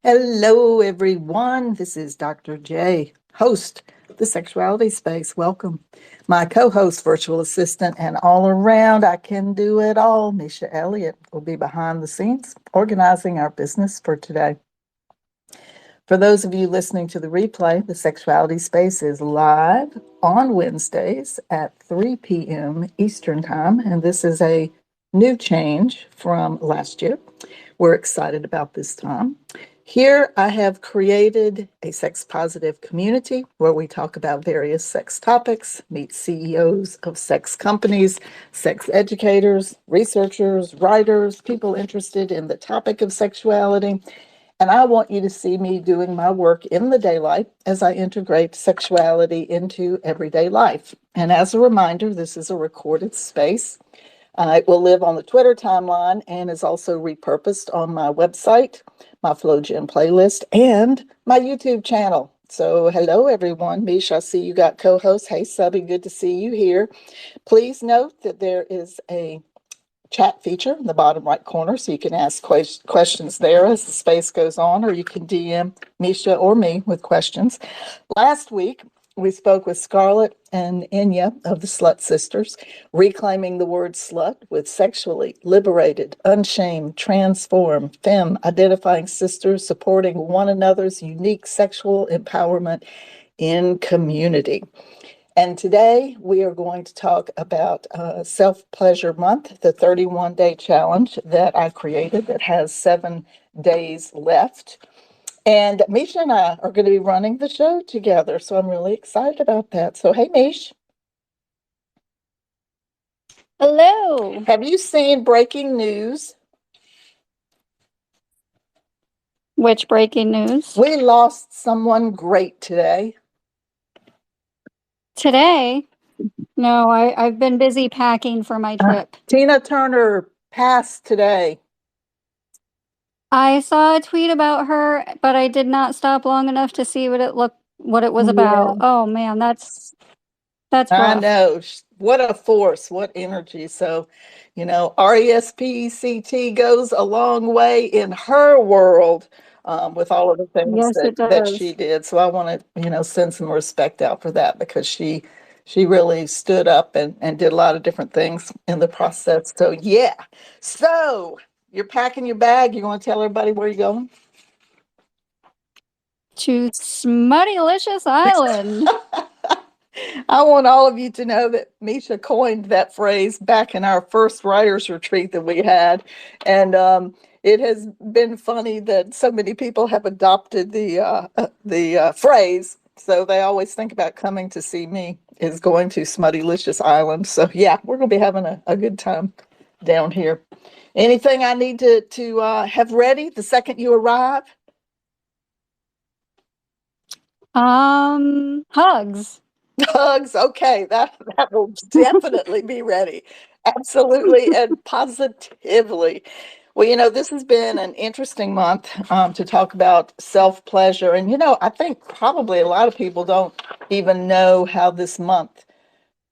Hello, everyone. This is Dr. J, host of the Sexuality Space. Welcome. My co host, virtual assistant, and all around, I can do it all. Misha Elliott will be behind the scenes organizing our business for today. For those of you listening to the replay, the Sexuality Space is live on Wednesdays at 3 p.m. Eastern Time, and this is a new change from last year. We're excited about this time. Here, I have created a sex positive community where we talk about various sex topics, meet CEOs of sex companies, sex educators, researchers, writers, people interested in the topic of sexuality. And I want you to see me doing my work in the daylight as I integrate sexuality into everyday life. And as a reminder, this is a recorded space. It will live on the Twitter timeline and is also repurposed on my website, my FlowGen playlist, and my YouTube channel. So hello, everyone. Misha, I see you got co-host. Hey, Subby, good to see you here. Please note that there is a chat feature in the bottom right corner, so you can ask questions there as the space goes on, or you can DM Misha or me with questions. Last week, we spoke with Scarlett and Enya of the Slut Sisters, reclaiming the word slut with sexually liberated, unshamed, transformed, femme identifying sisters supporting one another's unique sexual empowerment in community. And today we are going to talk about Self Pleasure Month, the 31-day challenge that I created that has 7 days left. And Misha and I are going to be running the show together. So I'm really excited about that. So, hey, Mish, Hello. have you seen breaking news? Which breaking news? We lost someone great today. Today? No, I've been busy packing for my trip. Tina Turner passed today. I saw a tweet about her, but I did not stop long enough to see what it was Yeah, about. Oh man, that's I rough. know. What a force, what energy. So, RESPECT goes a long way in her world with all of the things Yes, it that she does. did. So I want to, send some respect out for that because she really stood up and did a lot of different things in the process. So yeah. So you're packing your bag. You want to tell everybody where you're going? To Smuttylicious Island. I want all of you to know that Misha coined that phrase back in our first writers retreat that we had, and it has been funny that so many people have adopted the phrase. So they always think about coming to see me is going to Smuttylicious Island. So yeah, we're going to be having a good time down here. Anything I need to have ready the second you arrive? Hugs. Hugs. Okay, that will definitely be ready. Absolutely and positively. Well, this has been an interesting month to talk about self pleasure. And, I think probably a lot of people don't even know how this month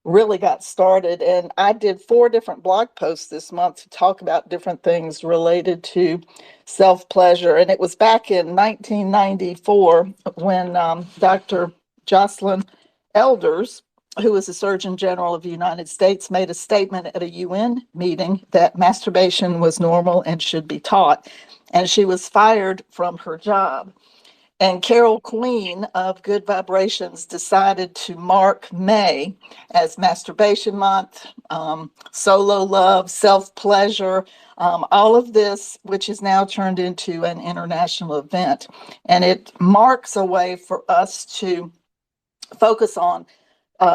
really got started. And I did 4 different blog posts this month to talk about different things related to self pleasure. And it was back in 1994 when Dr. Jocelyn Elders, who was the Surgeon General of the United States, made a statement at a UN meeting that masturbation was normal and should be taught. And she was fired from her job. And Carol Queen of Good Vibrations decided to mark May as Masturbation Month, solo love, self pleasure, all of this, which is now turned into an international event. And it marks a way for us to focus on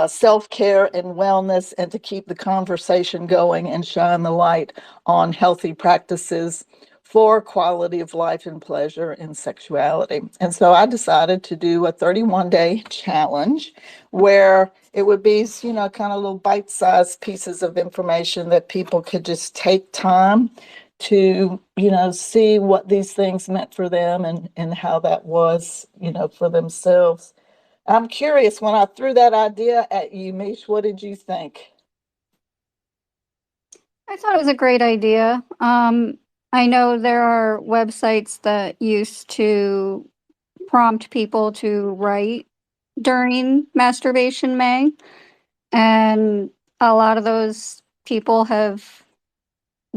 self care and wellness and to keep the conversation going and shine the light on healthy practices for quality of life and pleasure and sexuality. And so I decided to do a 31-day challenge where it would be, kind of little bite sized pieces of information that people could just take time to, see what these things meant for them and how that was, for themselves. I'm curious, when I threw that idea at you, Mish, what did you think? I thought it was a great idea. I know there are websites that used to prompt people to write during Masturbation May, and a lot of those people have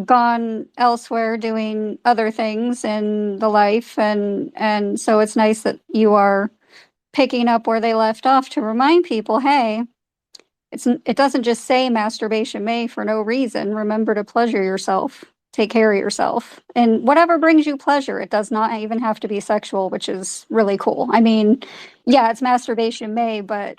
gone elsewhere doing other things in the life, and so it's nice that you are picking up where they left off to remind people, hey, it doesn't just say Masturbation May for no reason. Remember to pleasure yourself. Take care of yourself. And whatever brings you pleasure, it does not even have to be sexual, which is really cool. I mean, yeah, it's Masturbation May, but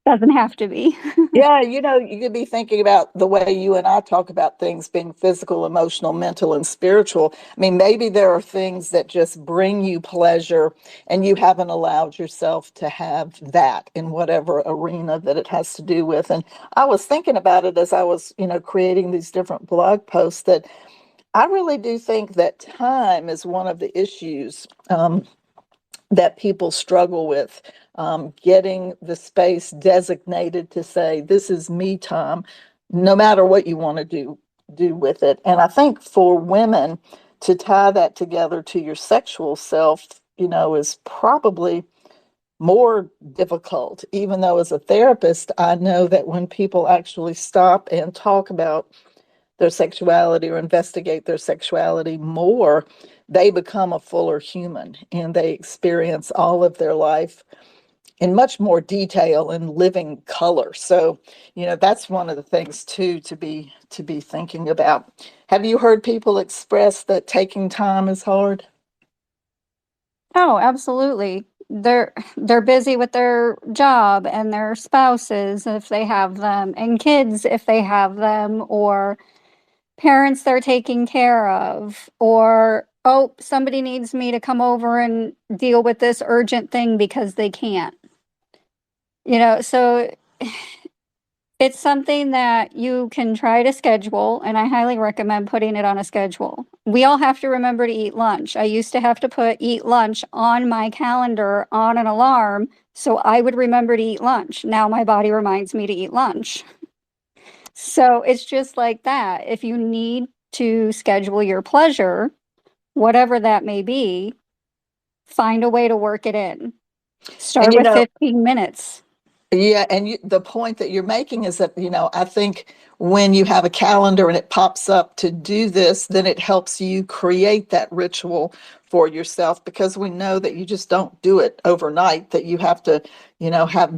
doesn't have to be. Yeah, you could be thinking about the way you and I talk about things being physical, emotional, mental, and spiritual. I mean, maybe there are things that just bring you pleasure and you haven't allowed yourself to have that in whatever arena that it has to do with. And I was thinking about it as I was, creating these different blog posts that I really do think that time is one of the issues. That people struggle with, getting the space designated to say this is me time, no matter what you want to do with it. And I think for women to tie that together to your sexual self, is probably more difficult. Even though as a therapist, I know that when people actually stop and talk about their sexuality or investigate their sexuality more, they become a fuller human and they experience all of their life in much more detail and living color. So, that's one of the things too to be thinking about. Have you heard people express that taking time is hard? Oh, absolutely. They're busy with their job and their spouses if they have them, and kids if they have them, or parents they're taking care of, or oh, somebody needs me to come over and deal with this urgent thing because they can't. So it's something that you can try to schedule, and I highly recommend putting it on a schedule. We all have to remember to eat lunch. I used to have to put eat lunch on my calendar on an alarm so I would remember to eat lunch. Now my body reminds me to eat lunch. So it's just like that. If you need to schedule your pleasure, whatever that may be, find a way to work it in. And Start with 15 minutes. yeah, and the point that you're making is that, I think when you have a calendar and it pops up to do this, then it helps you create that ritual for yourself because we know that you just don't do it overnight, that you have to,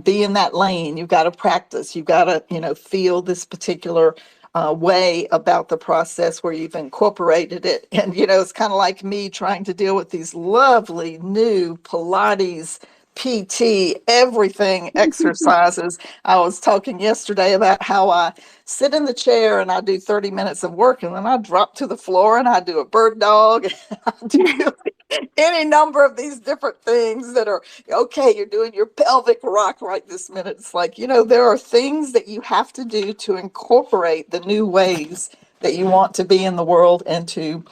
be in that lane. You've got to practice. You've got to, feel this particular way about the process where you've incorporated it. And, it's kind of like me trying to deal with these lovely new Pilates PT, everything exercises. I was talking yesterday about how I sit in the chair and I do 30 minutes of work and then I drop to the floor and I do a bird dog. I do any number of these different things that are okay. You're doing your pelvic rock right this minute. It's like, there are things that you have to do to incorporate the new ways that you want to be in the world and to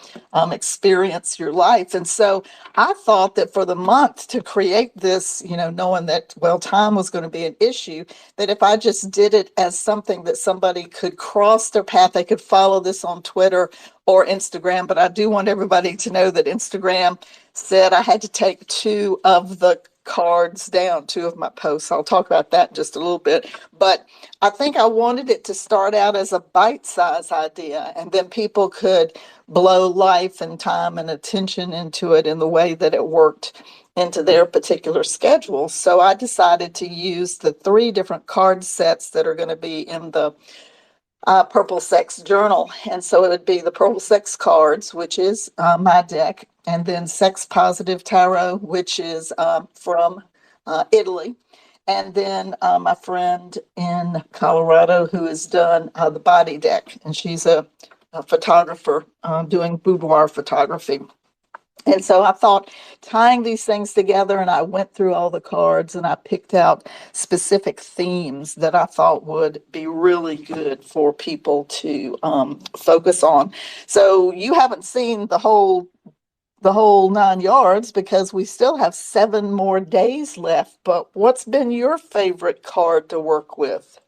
experience your life. And so I thought that for the month to create this, knowing that, well, time was going to be an issue, that if I just did it as something that somebody could cross their path, they could follow this on Twitter or Instagram. But I do want everybody to know that Instagram said I had to take two of the cards down, two of my posts. I'll talk about that in just a little bit. But I think I wanted it to start out as a bite-sized idea, and then people could blow life and time and attention into it in the way that it worked into their particular schedule. So I decided to use the three different card sets that are going to be in the Purple Sex Journal. And so it would be the Purple Sex cards, which is my deck, and then Sex Positive Tarot, which is from Italy. And then my friend in Colorado who has done the body deck, and she's a photographer doing boudoir photography. And so I thought tying these things together, and I went through all the cards and I picked out specific themes that I thought would be really good for people to focus on. So you haven't seen the whole 9 yards because we still have 7 more days left. But what's been your favorite card to work with?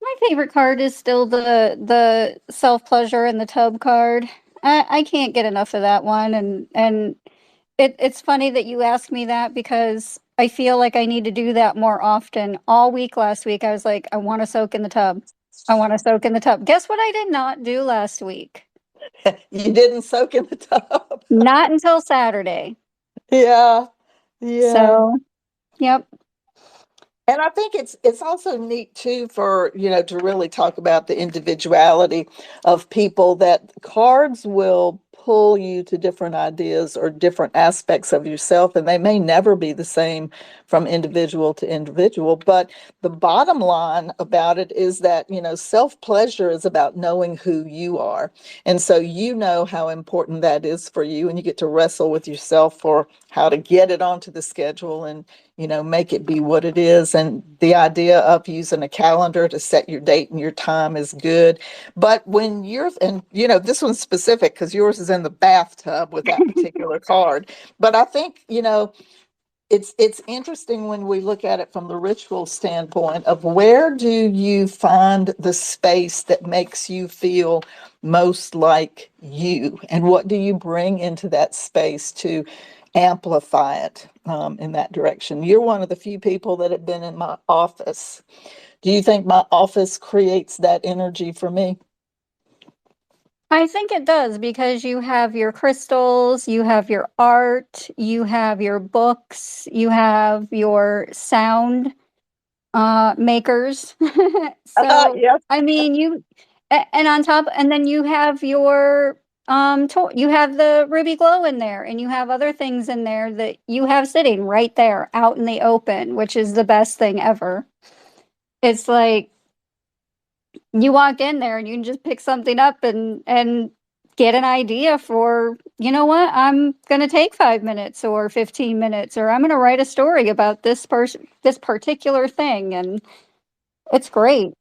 My favorite card is still the self pleasure in the tub card. I can't get enough of that one, and it's funny that you ask me that because I feel like I need to do that more often. All week last week, I was like, I want to soak in the tub. I want to soak in the tub. Guess what I did not do last week? You didn't soak in the tub. Not until Saturday. Yeah, yeah. So, yep. And I think it's also neat too for, to really talk about the individuality of people, that cards will pull you to different ideas or different aspects of yourself, and they may never be the same from individual to individual. But the bottom line about it is that, self-pleasure is about knowing who you are. And so you know how important that is for you, and you get to wrestle with yourself for how to get it onto the schedule and make it be what it is. And the idea of using a calendar to set your date and your time is good. But when you're, and this one's specific because yours is in the bathtub with that particular card. But I think, it's interesting when we look at it from the ritual standpoint of where do you find the space that makes you feel most like you, and what do you bring into that space to amplify it in that direction. You're one of the few people that have been in my office. Do you think my office creates that energy for me? I think it does because you have your crystals, you have your art, you have your books, you have your sound makers. So, Yes. I mean, and on top, and then you have your you have the ruby glow in there, and you have other things in there that you have sitting right there out in the open, which is the best thing ever. It's like you walk in there and you can just pick something up and get an idea for, you know what, I'm going to take 5 minutes or 15 minutes, or I'm going to write a story about this particular thing. And it's great.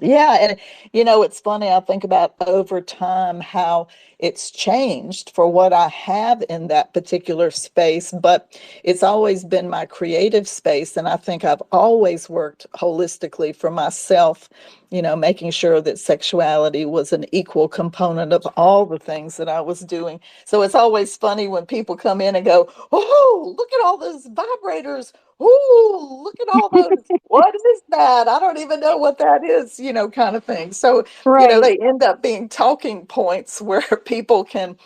Yeah, and it's funny. I think about over time how it's changed for what I have in that particular space, but it's always been my creative space. And I think I've always worked holistically for myself, making sure that sexuality was an equal component of all the things that I was doing. So it's always funny when people come in and go, "Oh, look at all those vibrators. Oh, look at all those. What is that? I don't even know what that is," kind of thing. So, Right. they end up being talking points where people can,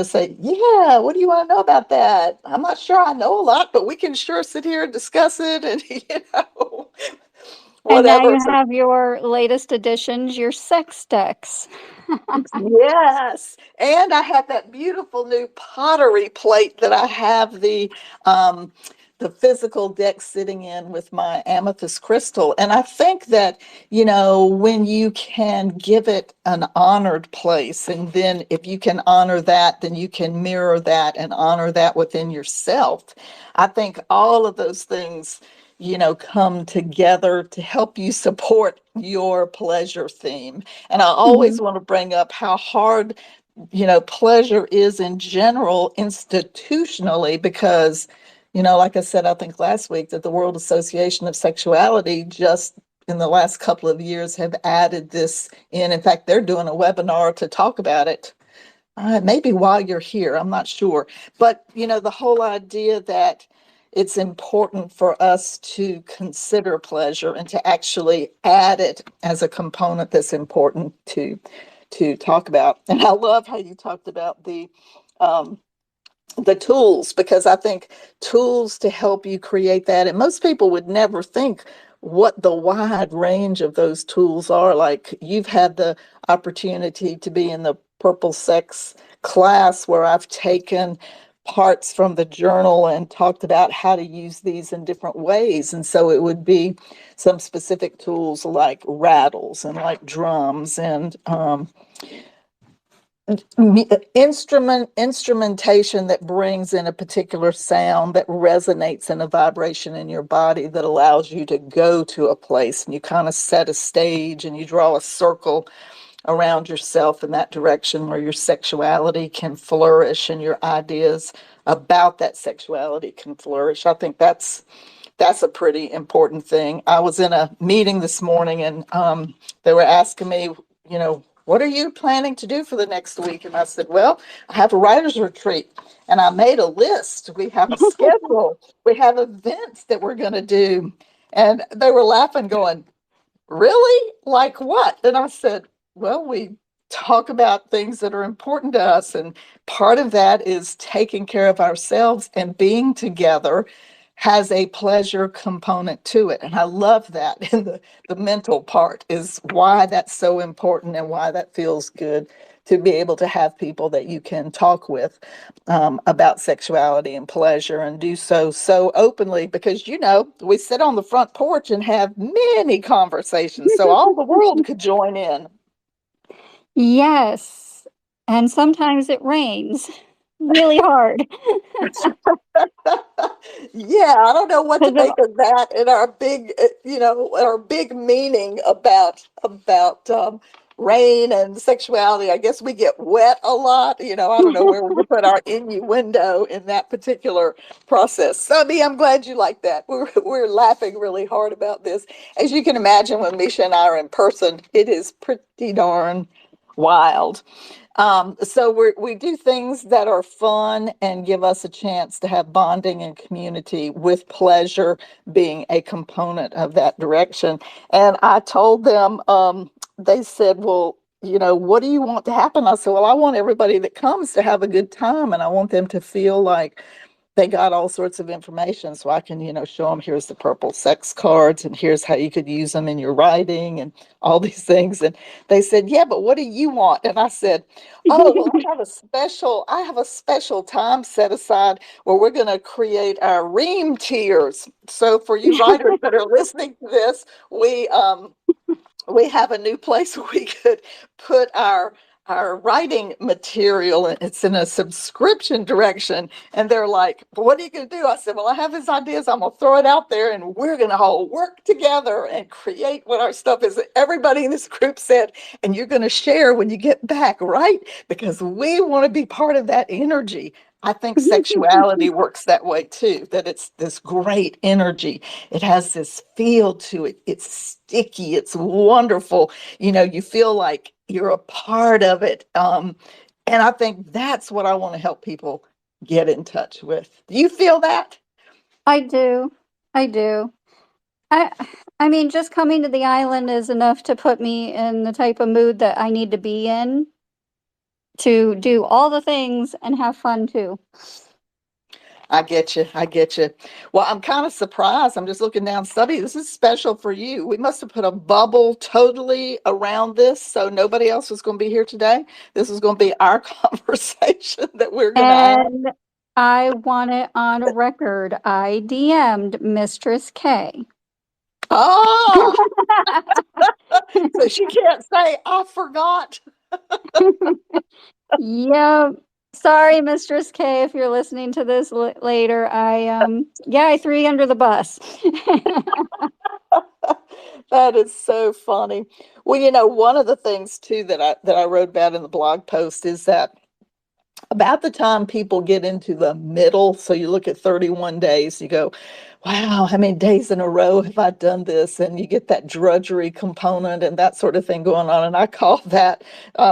say, "Yeah, what do you want to know about that? I'm not sure I know a lot, but we can sure sit here and discuss it," and, And now whatever. you So have your latest additions, your sex decks. yes, and I have that beautiful new pottery plate that I have the physical deck sitting in with my amethyst crystal. And I think that, when you can give it an honored place, and then if you can honor that, then you can mirror that and honor that within yourself. I think all of those things, come together to help you support your pleasure theme. And I Hmm. always want to bring up how hard, pleasure is in general institutionally, because, like I said, I think last week that the World Association of Sexuality just in the last couple of years have added this in. In fact, they're doing a webinar to talk about it. Maybe while you're here, I'm not sure. But, the whole idea that it's important for us to consider pleasure and to actually add it as a component that's important to talk about. And I love how you talked about um, the tools, because I think tools to help you create that. And most people would never think what the wide range of those tools are. Like, you've had the opportunity to be in the Purple Sex class where I've taken parts from the journal and talked about how to use these in different ways. And so it would be some specific tools like rattles and like drums and instrumentation that brings in a particular sound that resonates in a vibration in your body that allows you to go to a place, and you kind of set a stage and you draw a circle around yourself in that direction where your sexuality can flourish and your ideas about that sexuality can flourish. I think that's That's a pretty important thing. I was in a meeting this morning and they were asking me, what are you planning to do for the next week? And I said, well, I have a writer's retreat and I made a list. We have a schedule, we have events that we're going to do. And they were laughing, going, really? Like what? And I said, well, we talk about things that are important to us. And part of that is taking care of ourselves, and being together has a pleasure component to it. And I love that. And the mental part is why that's so important and why that feels good to be able to have people that you can talk with about sexuality and pleasure, and do so openly, because we sit on the front porch and have many conversations, so all the world could join in. Yes. And sometimes it rains really hard. Yeah, I don't know what to 'Cause of make of that, and our big, our big meaning about rain and sexuality. I guess we get wet a lot. I don't know where we would put our innuendo in that particular process. Subby, I'm glad you like that. We're laughing really hard about this. As you can imagine, when Misha and I are in person, it is pretty darn wild. So we do things that are fun and give us a chance to have bonding and community, with pleasure being a component of that direction. And I told them, they said, well, what do you want to happen? I said, well, I want everybody that comes to have a good time, and I want them to feel like they got all sorts of information, so I can, show them, here's the purple sex cards and here's how you could use them in your writing and all these things. And they said, yeah, but what do you want? And I said, oh, well, I have a special time set aside where we're going to create our ream tiers. So for you writers that are listening to this, we have a new place where we could put our writing material, and it's in a subscription direction. And they're like, what are you going to do? I said, well, I have these ideas, I'm going to throw it out there, and we're going to all work together and create what our stuff is. Everybody in this group said, and you're going to share when you get back, right? Because we want to be part of that energy. I think sexuality works that way too, that it's this great energy. It has this feel to it. It's sticky. It's wonderful. You feel like you're a part of it. And I think that's what I want to help people get in touch with. Do you feel that? I do. I do. I I mean, just coming to the island is enough to put me in the type of mood that I need to be in to do all the things and have fun too. I get you. I get you. Well, I'm kind of surprised. I'm just looking down, Stubby. This is special for you. We must have put a bubble totally around this, so nobody else was going to be here today. This is going to be our conversation that we're going to have. And I want it on record. I DM'd Mistress K. Ah, so she can't say, I forgot. Yep. Sorry, Mistress K, if you're listening to this later. I threw you under the bus. That is so funny. Well, one of the things too that I wrote about in the blog post is that about the time people get into the middle, so you look at 31 days, you go, wow, how many days in a row have I done this? And you get that drudgery component and that sort of thing going on. And I call that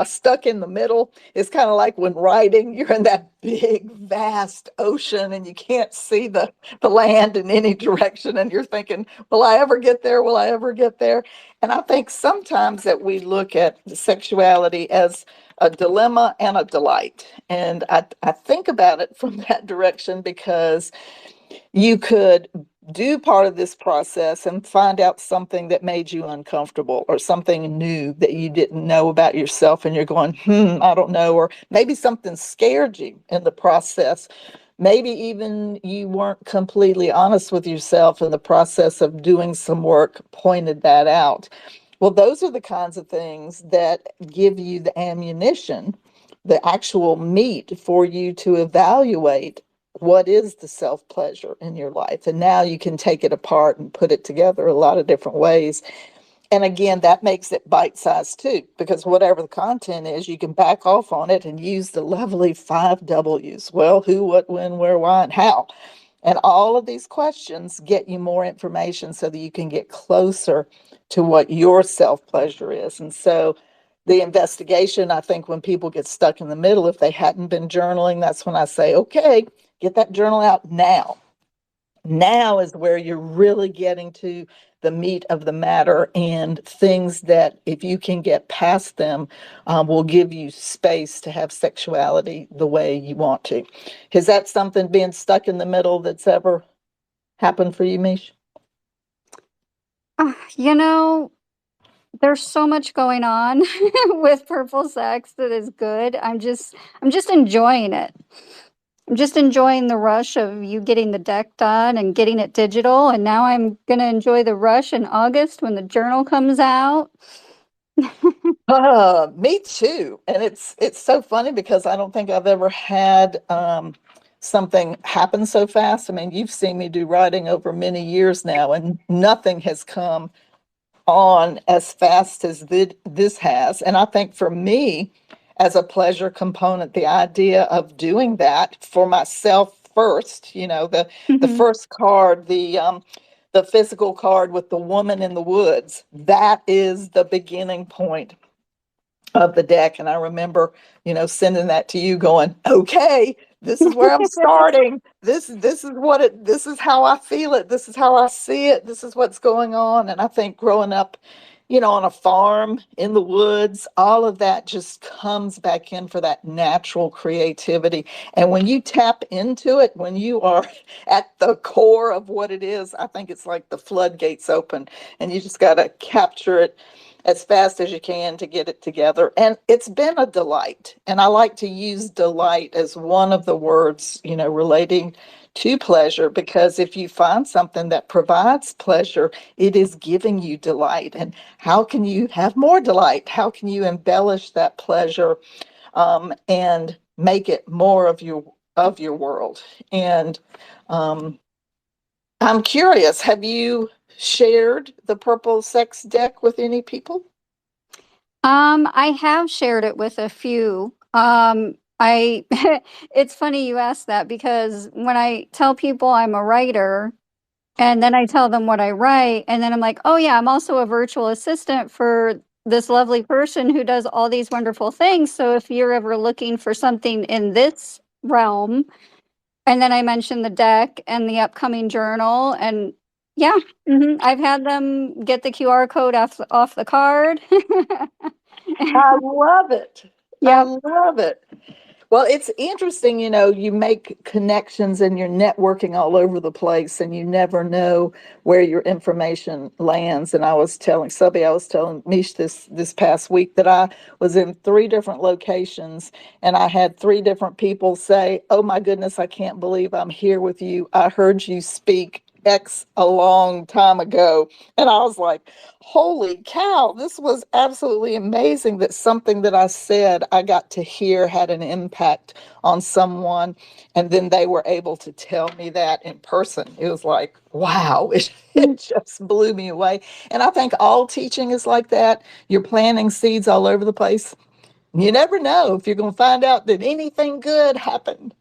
stuck in the middle. It's kind of like when writing, you're in that big, vast ocean and you can't see the land in any direction. And you're thinking, will I ever get there? Will I ever get there? And I think sometimes that we look at sexuality as a dilemma and a delight. And I think about it from that direction, because you could do part of this process and find out something that made you uncomfortable, or something new that you didn't know about yourself. And you're going, I don't know. Or maybe something scared you in the process. Maybe even you weren't completely honest with yourself, and the process of doing some work pointed that out. Well, those are the kinds of things that give you the ammunition, the actual meat for you to evaluate what is the self pleasure in your life. And now you can take it apart and put it together a lot of different ways. And again, that makes it bite sized too, because whatever the content is, you can back off on it and use the lovely 5 W's. Well, who, what, when, where, why, and how. And all of these questions get you more information so that you can get closer to what your self pleasure is. And so the investigation, I think when people get stuck in the middle, if they hadn't been journaling, that's when I say, okay, get that journal out now. Now is where you're really getting to the meat of the matter and things that, if you can get past them, will give you space to have sexuality the way you want to. Is that something, being stuck in the middle, that's ever happened for you, Mish? You know, there's so much going on with purple sex that is good. I'm just enjoying it. I'm just enjoying the rush of you getting the deck done and getting it digital, and now I'm gonna enjoy the rush in August when the journal comes out. Me too. And it's so funny because I don't think I've ever had something happen so fast. I mean, you've seen me do writing over many years now, and nothing has come on as fast as this has. And I think for me, as a pleasure component, the idea of doing that for myself first, the Mhm. first card, the physical card with the woman in the woods, that is the beginning point of the deck. And I remember, sending that to you going, okay, this is where I'm starting. This is how I feel it. This is how I see it. This is what's going on. And I think growing up, on a farm in the woods, all of that just comes back in for that natural creativity. And when you tap into it, when you are at the core of what it is, I think it's like the floodgates open and you just got to capture it as fast as you can to get it together. And it's been a delight. And I like to use delight as one of the words, relating to pleasure, because if you find something that provides pleasure, it is giving you delight. And how can you have more delight? How can you embellish that pleasure, and make it more of your world? And um, I'm curious, have you shared the purple sex deck with any people? I have shared it with a few. I it's funny you asked that because when I tell people I'm a writer and then I tell them what I write, and then I'm like, oh yeah, I'm also a virtual assistant for this lovely person who does all these wonderful things. So if you're ever looking for something in this realm, and then I mentioned the deck and the upcoming journal, and yeah, I've had them get the QR code off the card. I love it. I Yep. love it. Well, it's interesting, you make connections and you're networking all over the place and you never know where your information lands. And I was telling Mish this past week that I was in three different locations and I had three different people say, "Oh my goodness, I can't believe I'm here with you. I heard you speak X a long time ago." And I was like, holy cow, this was absolutely amazing that something that I said I got to hear had an impact on someone. And then they were able to tell me that in person. It was like, wow, it just blew me away. And I think all teaching is like that. You're planting seeds all over the place. You never know if you're going to find out that anything good happened.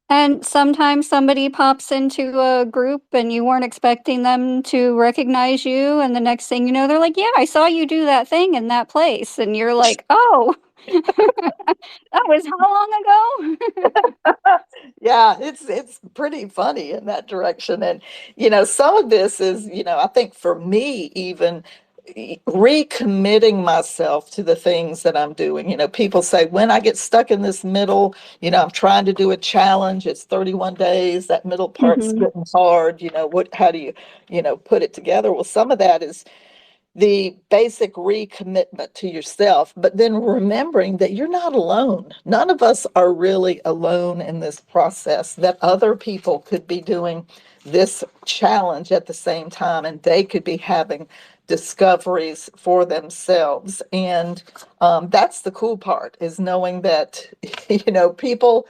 And sometimes somebody pops into a group and you weren't expecting them to recognize you, and the next thing you know, they're like, "Yeah, I saw you do that thing in that place." And you're like, "Oh, that was how long ago?" Yeah, it's pretty funny in that direction. And some of this is, I think for me, even recommitting myself to the things that I'm doing. People say when I get stuck in this middle, I'm trying to do a challenge, it's 31 days, that middle part's Mhm. getting hard. How do you, put it together? Well, some of that is the basic recommitment to yourself, but then remembering that you're not alone. None of us are really alone in this process, that other people could be doing this challenge at the same time and they could be having discoveries for themselves. And that's the cool part, is knowing that, people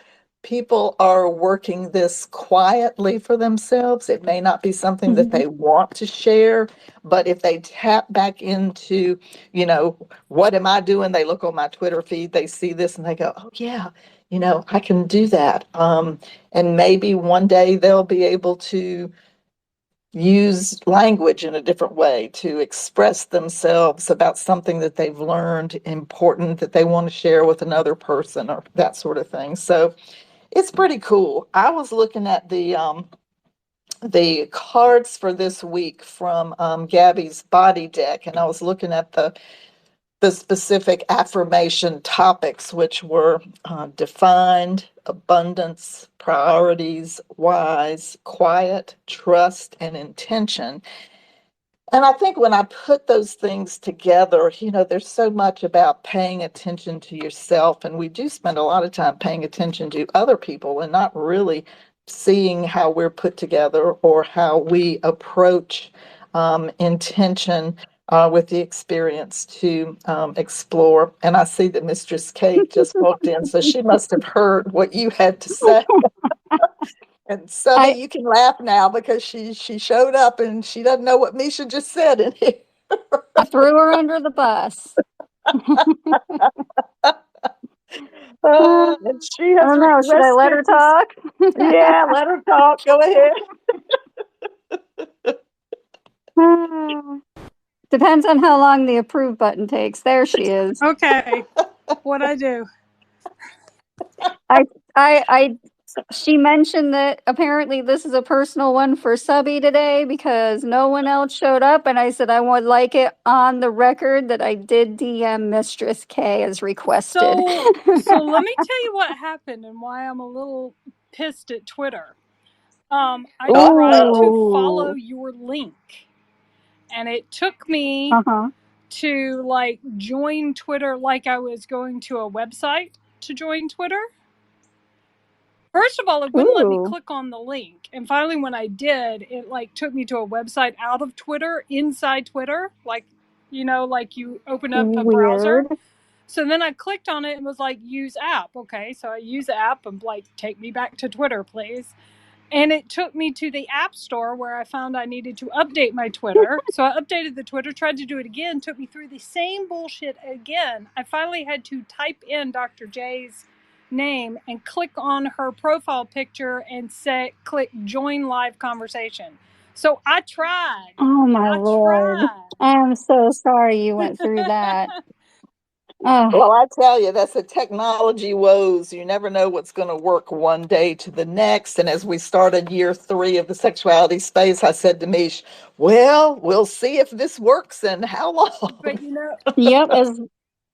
people are working this quietly for themselves. It may not be something that Mhm. they want to share, but if they tap back into, what am I doing? They look on my Twitter feed, they see this and they go, oh, yeah, I can do that. And maybe one day they'll be able to use language in a different way to express themselves about something that they've learned important that they want to share with another person or that sort of thing. So it's pretty cool. I was looking at the cards for this week from Gabby's body deck, and I was looking at the specific affirmation topics, which were defined, abundance, priorities, wise, quiet, trust, and intention. And I think when I put those things together, there's so much about paying attention to yourself. And we do spend a lot of time paying attention to other people and not really seeing how we're put together or how we approach intention with the experience to explore. And I see that Mistress Kate just walked in, so she must have heard what you had to say. And Subby, I you can laugh now because she showed up and she doesn't know what Misha just said in here. I threw her under the bus. And she I has don't know. Should I let requested her this. talk? Yeah, let her talk. Go ahead. Depends on how long the approve button takes. There she is. Okay. What'd I do? I she mentioned that apparently this is a personal one for Subby today because no one else showed up, and I said I would like it on the record that I did DM Mistress K as requested. So let me tell you what happened and why I'm a little pissed at Twitter. I tried to follow Ooh. your link, and it took me Uh-huh. to like join Twitter like I was going to a website to join Twitter. First of all, it wouldn't let me Ooh. click on the link. And finally, when I did, it like took me to a website out of Twitter, inside Twitter, like, like you open up a browser. Weird. So then I clicked on it and was like, use app. Okay. So I use app and like, take me back to Twitter, please. And it took me to the App Store where I found I needed to update my Twitter. So I updated the Twitter, tried to do it again, took me through the same bullshit again. I finally had to type in Dr. J's name and click on her profile picture and click join live conversation. So I tried. Oh my I lord. tried. I'm so sorry you went through that. Well, I tell you, that's a technology woes. You never know what's going to work one day to the next. And as we started year 3 of the sexuality space, I said to Mish, well, we'll see if this works and how long. But Yep,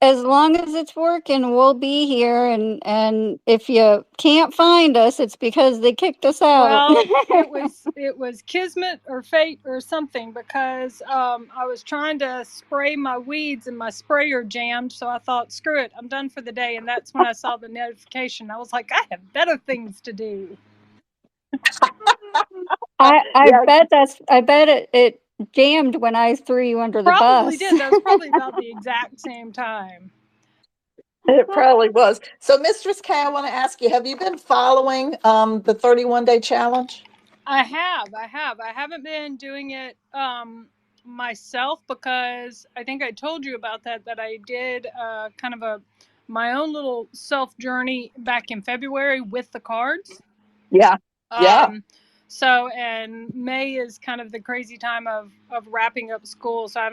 as long as it's working, we'll be here, and if you can't find us, it's because they kicked us out. well, it was kismet or fate or something because I was trying to spray my weeds and my sprayer jammed. So I thought, screw it, I'm done for the day. And that's when I saw the notification. I was like, I have better things to do. Yeah, I bet it jammed when I threw you under the Probably bus. did. That was probably about the exact same time. it probably was. So, Mistress K, I want to ask you, have you been following the 31-day challenge? I have. I haven't been doing it myself because I think I told you about that I did kind of my own little self journey back in February with the cards. Yeah. Yeah. So and May is kind of the crazy time of wrapping up school, so I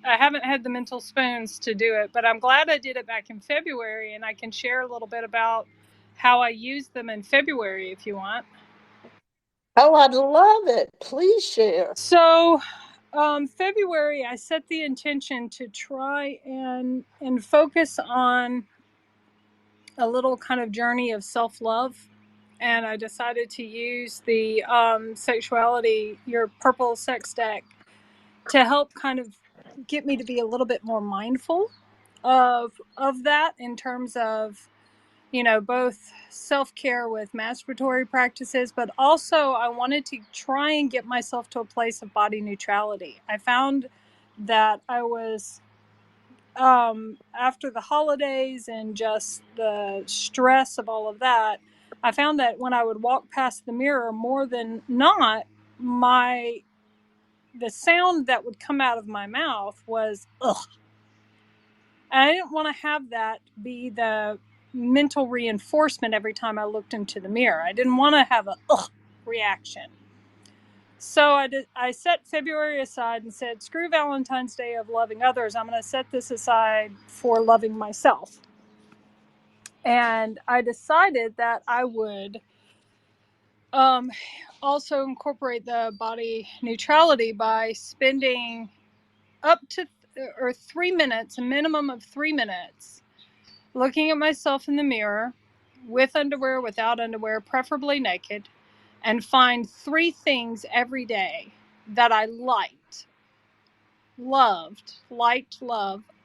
haven't had the mental spoons to do it, but I'm glad I did it back in February, and I can share a little bit about how I used them in February if you want. Oh, I'd love it. Please share. So February, I set the intention to try and focus on a little kind of journey of self love, and I decided to use the sexuality, your purple sex deck, to help kind of get me to be a little bit more mindful of that in terms of both self-care with masturbatory practices, but also I wanted to try and get myself to a place of body neutrality. I found that I was after the holidays and just the stress of all of that, I found that when I would walk past the mirror, more than not, the sound that would come out of my mouth was ugh. And I didn't want to have that be the mental reinforcement every time I looked into the mirror. I didn't want to have a ugh reaction. So I set February aside and said, screw Valentine's Day of loving others. I'm going to set this aside for loving myself. And I decided that I would also incorporate the body neutrality by spending up to 3 minutes, a minimum of 3 minutes, looking at myself in the mirror with underwear, without underwear, preferably naked, and find 3 things every day that I love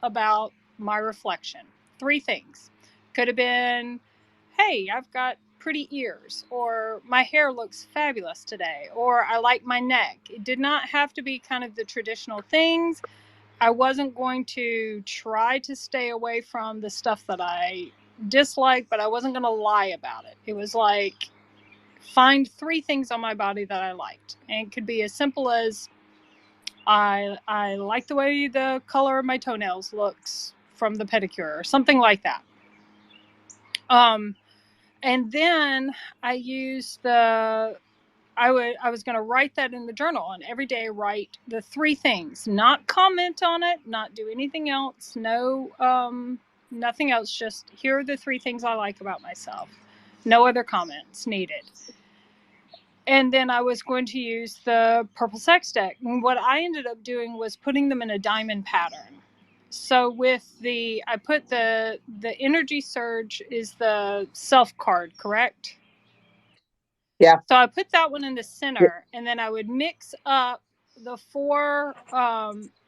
about my reflection. 3 things. Could have been, hey, I've got pretty ears, or my hair looks fabulous today, or I like my neck. It did not have to be kind of the traditional things. I wasn't going to try to stay away from the stuff that I dislike, but I wasn't going to lie about it. It was like, find 3 things on my body that I liked. And it could be as simple as, I like the way the color of my toenails looks from the pedicure, or something like that. And then I used I was going to write that in the journal, and every day write the 3 things, not comment on it, not do anything else, nothing else. Just, here are the 3 things I like about myself. No other comments needed. And then I was going to use the purple sex deck. And what I ended up doing was putting them in a diamond pattern. So I put the energy surge is the self card, correct? Yeah. So I put that one in the center, and then I would mix up the 4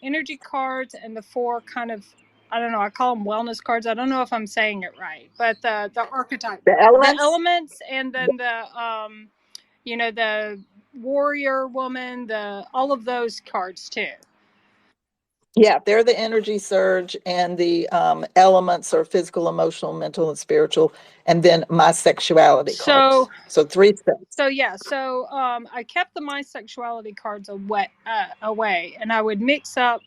energy cards and the 4 kind of, I don't know, I call them wellness cards. I don't know if I'm saying it right, but the archetype, The elements. the elements, and then the warrior woman, all of those cards too. Yeah, they're the energy surge, and the elements are physical, emotional, mental, and spiritual, and then my sexuality cards. So 3 steps. So yeah, I kept the my sexuality cards away, and I would mix up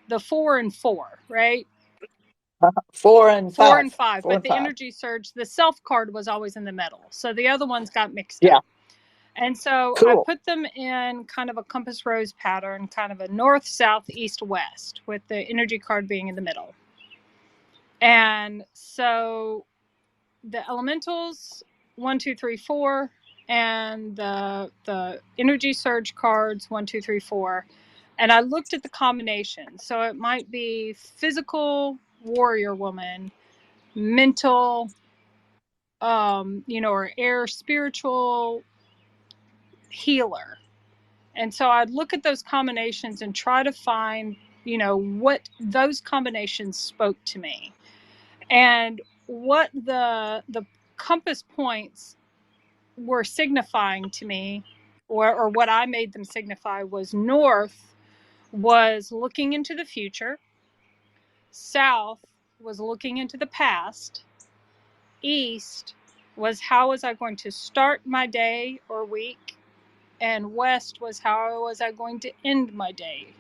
the 4 and 4, right? 4 and 4 5. and 5, 4 but and the 5. energy surge, the self card was always in the middle, so the other ones got mixed Yeah. up. And so I Cool. put them in kind of a compass rose pattern, kind of a north, south, east, west, with the energy card being in the middle. And so the elementals, 1, 2, 3, 4, and the energy surge cards, 1, 2, 3, 4. And I looked at the combination. So it might be physical warrior woman, mental, or air spiritual healer. And so I'd look at those combinations and try to find, what those combinations spoke to me. And what the compass points were signifying to me, or what I made them signify, was north was looking into the future, south was looking into the past, east was how was I going to start my day or week, and west was how was I going to end my day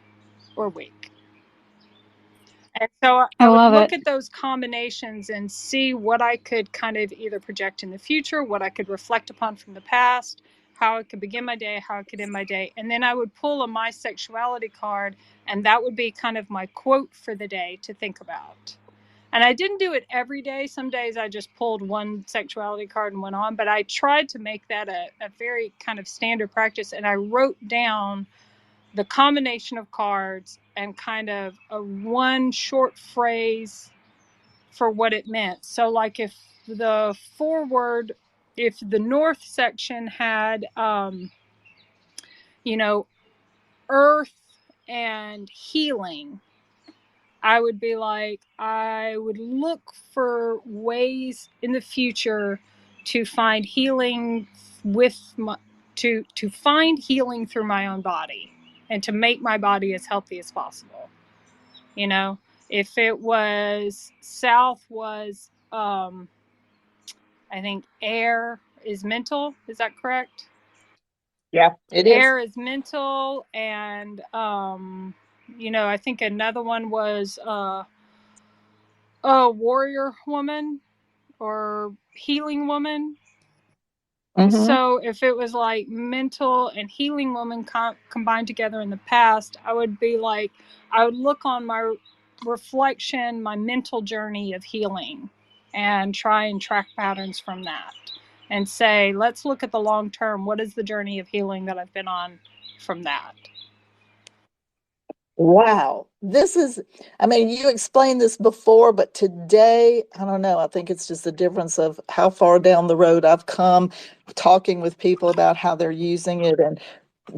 or week. And so I would look at those combinations and see what I could kind of either project in the future, what I could reflect upon from the past, how I could begin my day, how I could end my day. And then I would pull a my sexuality card, and that would be kind of my quote for the day to think about. And I didn't do it every day. Some days I just pulled one sexuality card and went on, but I tried to make that a very kind of standard practice. And I wrote down the combination of cards and kind of a one short phrase for what it meant. So like if the north section had, earth and healing, I would be like, I would look for ways in the future to find healing to find healing through my own body, and to make my body as healthy as possible. If it was south was I think air is mental. Is that correct? Yeah, it is. Air is mental, and I think another one was a warrior woman or healing woman. Mm-hmm. So if it was like mental and healing woman combined together in the past, I would be like, I would look on my reflection, my mental journey of healing, and try and track patterns from that and say, let's look at the long term. What is the journey of healing that I've been on from that? Wow. I mean, you explained this before, but today, I don't know. I think it's just the difference of how far down the road I've come talking with people about how they're using it. And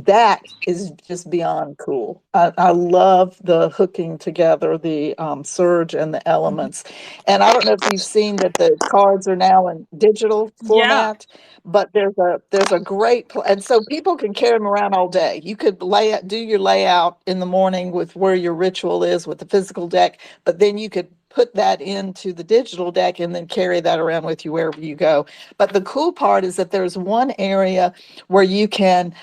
that is just beyond cool. I love the hooking together, the surge and the elements. And I don't know if you've seen that the cards are now in digital Yeah. format, but there's a great and so people can carry them around all day. You could do your layout in the morning with where your ritual is with the physical deck, but then you could put that into the digital deck and then carry that around with you wherever you go. But the cool part is that there's one area where you can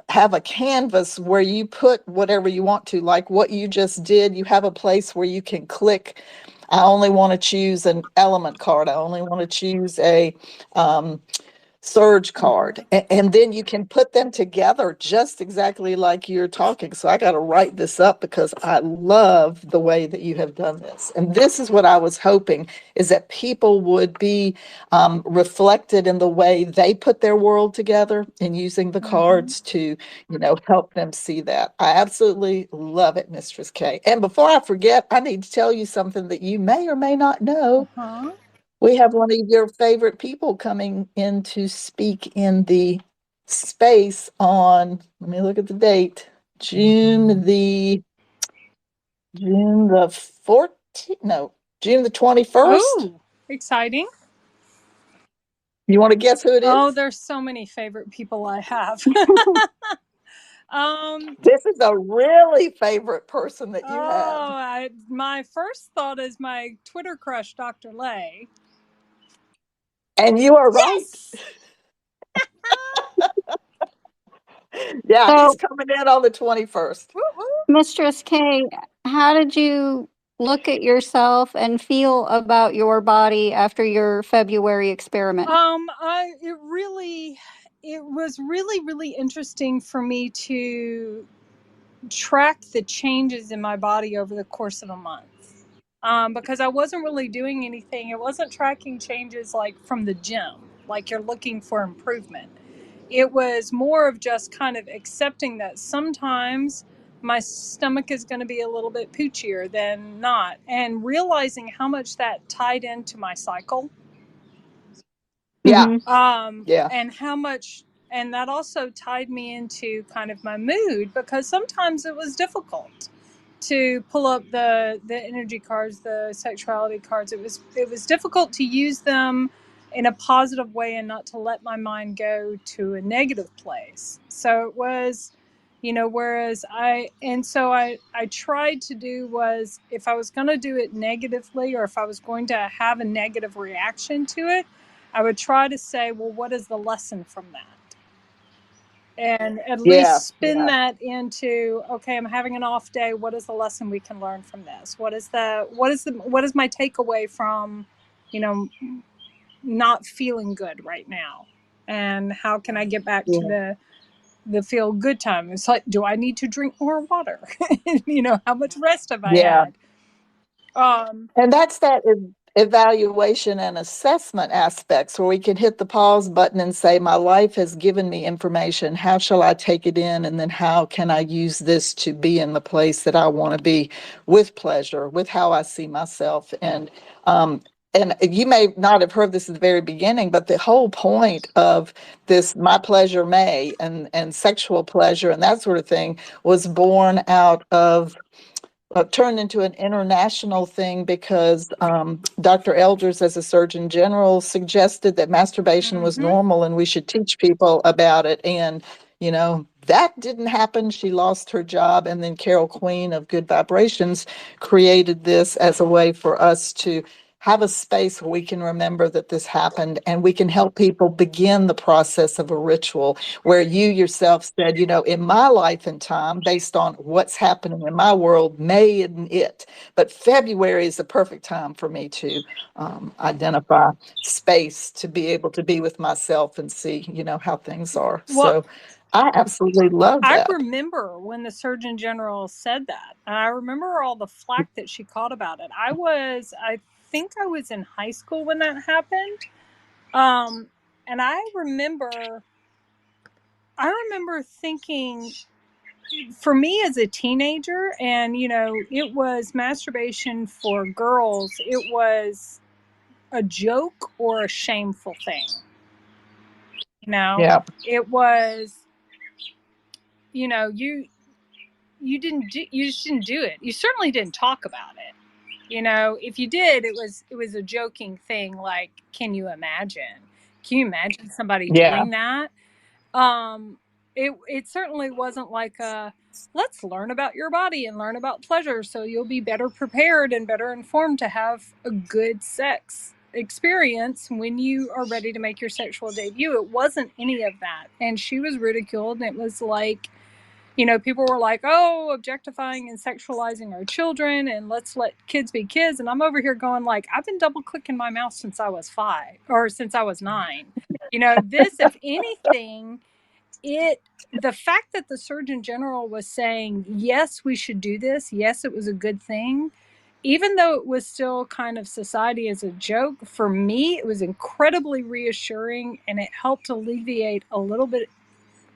have a canvas where you put whatever you want to, like what you just did. You have a place where you can click. I only want to choose an element card. I only want to choose a um, surge card, and then you can put them together just exactly like you're talking. So I got to write this up because I love the way that you have done this, and this is what I was hoping, is that people would be reflected in the way they put their world together and using the Mm-hmm. cards to help them see that. I absolutely love it, Mistress K. And before I forget, I need to tell you something that you may or may not know. Uh-huh. We have one of your favorite people coming in to speak in the space on, let me look at the date, June the 14th, no, June the 21st. Oh, exciting. You want to guess who it Oh, is? there's so many favorite people I have. um, This is a really favorite person that you have. my first thought is my Twitter crush, Dr. Lay. And you are right. Yes! Yeah, he's So, coming in on the 21st. Woo woo. Mistress K, how did you look at yourself and feel about your body after your February experiment? It was really interesting for me to track the changes in my body over the course of a month. Because I wasn't really doing anything. It wasn't tracking changes like from the gym, like you're looking for improvement. It was more of just kind of accepting that sometimes my stomach is going to be a little bit poochier than not, and realizing how much that tied into my cycle. Yeah, Mm-hmm. yeah, And how much, and that also tied me into kind of my mood, because sometimes it was difficult to pull up the energy cards, the sexuality cards. It was difficult to use them in a positive way and not to let my mind go to a negative place. So it was, whereas I tried to do was, if I was going to do it negatively, or if I was going to have a negative reaction to it, I would try to say, well, what is the lesson from that? And at yeah, least spin yeah, that into, okay, I'm having an off day. What is the lesson we can learn from this? What is my takeaway from, you know, not feeling good right now? And how can I get back to yeah. the feel good time? It's like, do I need to drink more water? How much rest have I Yeah. had? Um, And that's that evaluation and assessment aspects where we can hit the pause button and say, my life has given me information. How shall I take it in? And then how can I use this to be in the place that I want to be, with pleasure, with how I see myself? And you may not have heard this at the very beginning, but the whole point of this My Pleasure May and sexual pleasure and that sort of thing was born out of turned into an international thing because Dr. Elders, as a Surgeon General, suggested that masturbation was mhm. normal and we should teach people about it. And, that didn't happen. She lost her job. And then Carol Queen of Good Vibrations created this as a way for us to have a space where we can remember that this happened, and we can help people begin the process of a ritual where you yourself said, in my life and time, based on what's happening in my world, May isn't it. But February is the perfect time for me to identify space to be able to be with myself and see, how things are. Well, So I absolutely love I that. remember when the Surgeon General said that, and I remember all the flack that she caught about it. I think I was in high school when that happened. And I remember thinking, for me as a teenager, and it was masturbation for girls, it was a joke or a shameful thing. Yeah. It was, you just didn't do it. You certainly didn't talk about it. If you did, it was a joking thing. Like, can you imagine? Can you imagine somebody Yeah. doing that? It certainly wasn't like let's learn about your body and learn about pleasure so you'll be better prepared and better informed to have a good sex experience when you are ready to make your sexual debut. It wasn't any of that. And she was ridiculed, and it was like, people were like, oh, objectifying and sexualizing our children, and let's let kids be kids. And I'm over here going, like, I've been double clicking my mouse since I was 5 or since I was 9. This, if anything, the fact that the Surgeon General was saying, yes, we should do this, yes, it was a good thing, even though it was still kind of society as a joke, for me, it was incredibly reassuring, and it helped alleviate a little bit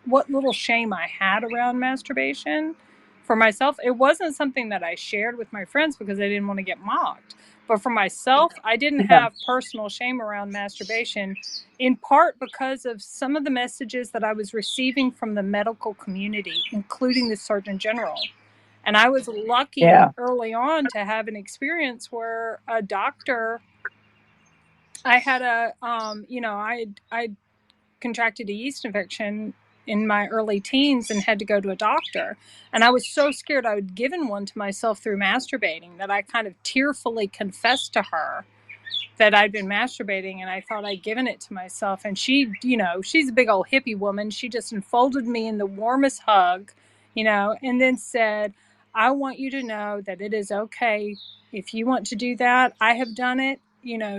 what little shame I had around masturbation for myself. It wasn't something that I shared with my friends because I didn't want to get mocked. But for myself, I didn't Yeah. have personal shame around masturbation, in part because of some of the messages that I was receiving from the medical community, including the Surgeon General. And I was lucky Yeah. early on to have an experience where a doctor, I had I contracted a yeast infection in my early teens and had to go to a doctor. And I was so scared I would given one to myself through masturbating that I kind of tearfully confessed to her that I'd been masturbating, and I thought I'd given it to myself. And she, she's a big old hippie woman. She just enfolded me in the warmest hug, and then said, I want you to know that it is okay if you want to do that. I have done it,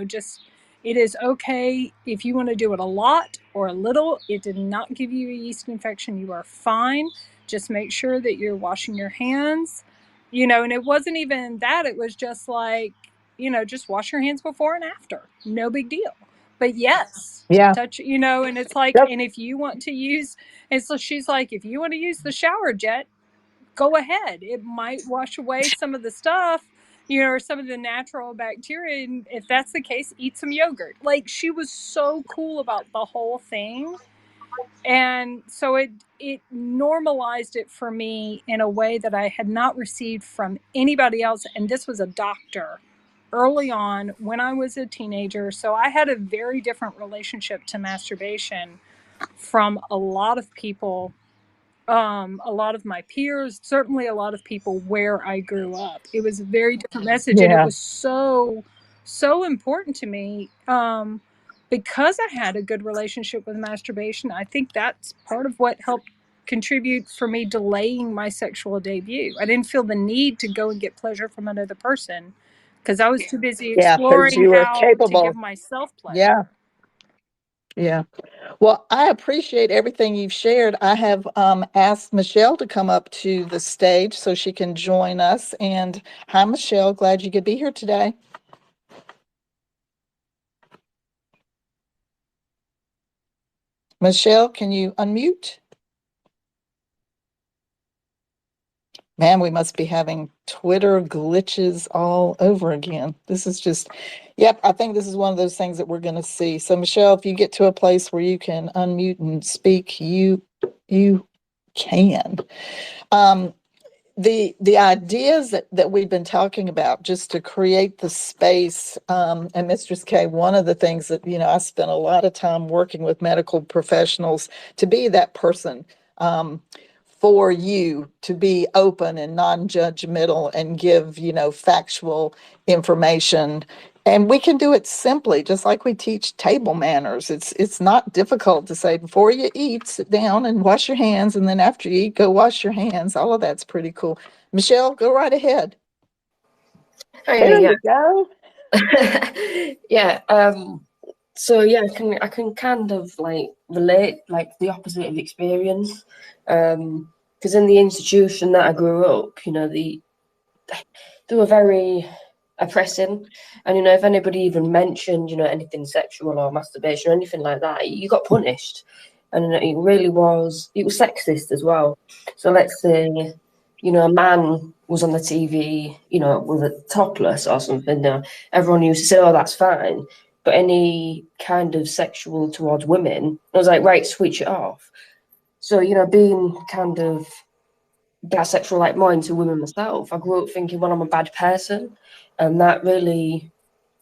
just, it is okay if you want to do it a lot or a little. It did not give you a yeast infection. You are fine. Just make sure that you're washing your hands, and it wasn't even that. It was just like, just wash your hands before and after. No big deal. But yes, Yeah. touch, and it's like, Yep. and if you want to use, and so she's like, if you want to use the shower jet, go ahead. It might wash away some of the stuff, or some of the natural bacteria. And if that's the case, eat some yogurt. Like, she was so cool about the whole thing. And so it normalized it for me in a way that I had not received from anybody else. And this was a doctor early on when I was a teenager. So I had a very different relationship to masturbation from a lot of people, a lot of my peers, certainly a lot of people where I grew up. It was a very different message, and it Yeah. was so important to me, because I had a good relationship with masturbation. I think that's part of what helped contribute for me delaying my sexual debut. I didn't feel the need to go and get pleasure from another person because I was too busy Yeah. Because exploring you were how to give capable. myself pleasure. Yeah. Yeah. Well, I appreciate everything you've shared. I have asked Michelle to come up to the stage so she can join us. And hi, Michelle. Glad you could be here today. Michelle, can you unmute? Man, we must be having Twitter glitches all over again. This is just, yep, I think this is one of those things that we're going to see. So, Michelle, if you get to a place where you can unmute and speak, you can. Um, the ideas that we've been talking about just to create the space, and Mistress K, one of the things that I spent a lot of time working with medical professionals to be that person, for you to be open and non-judgmental and give factual information And we can do it simply, just like we teach table manners. It's not difficult to say before you eat, sit down and wash your hands, and then after you eat, go wash your hands. All of that's pretty cool. Michelle, go right ahead. There Yeah. you go. Yeah. So yeah, I can kind of like relate like the opposite of experience. Because in the institution that I grew up, you know, they were very oppressing, and you know, if anybody even mentioned, you know, anything sexual or masturbation or anything like that, you got punished. And it really was, it was sexist as well. So let's say, you know, a man was on the TV, you know, with a topless or something, everyone used to say, oh, that's fine. But any kind of sexual towards women, I was like, right, switch it off. So, you know, being kind of bisexual, like more into women myself, I grew up thinking, well, I'm a bad person. And that really,